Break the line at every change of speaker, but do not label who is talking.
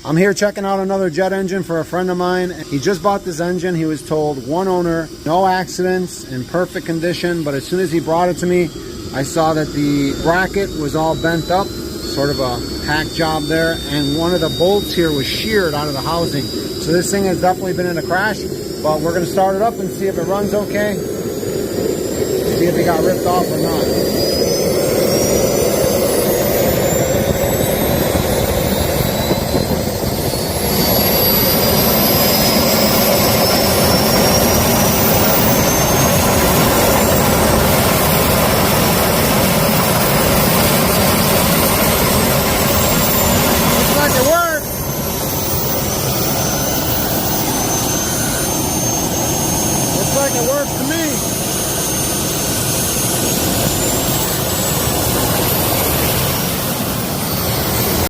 I'm here checking out another jet engine for a friend of mine. He just bought this engine. He was told one owner, no accidents, in perfect condition. But as soon as he brought it to me, I saw that the bracket was all bent up, sort of a hack job there. And one of the bolts here was sheared out of the housing. So this thing has definitely been in a crash. But we're going to start it up and see if it runs okay. See if it got ripped off or not. It works!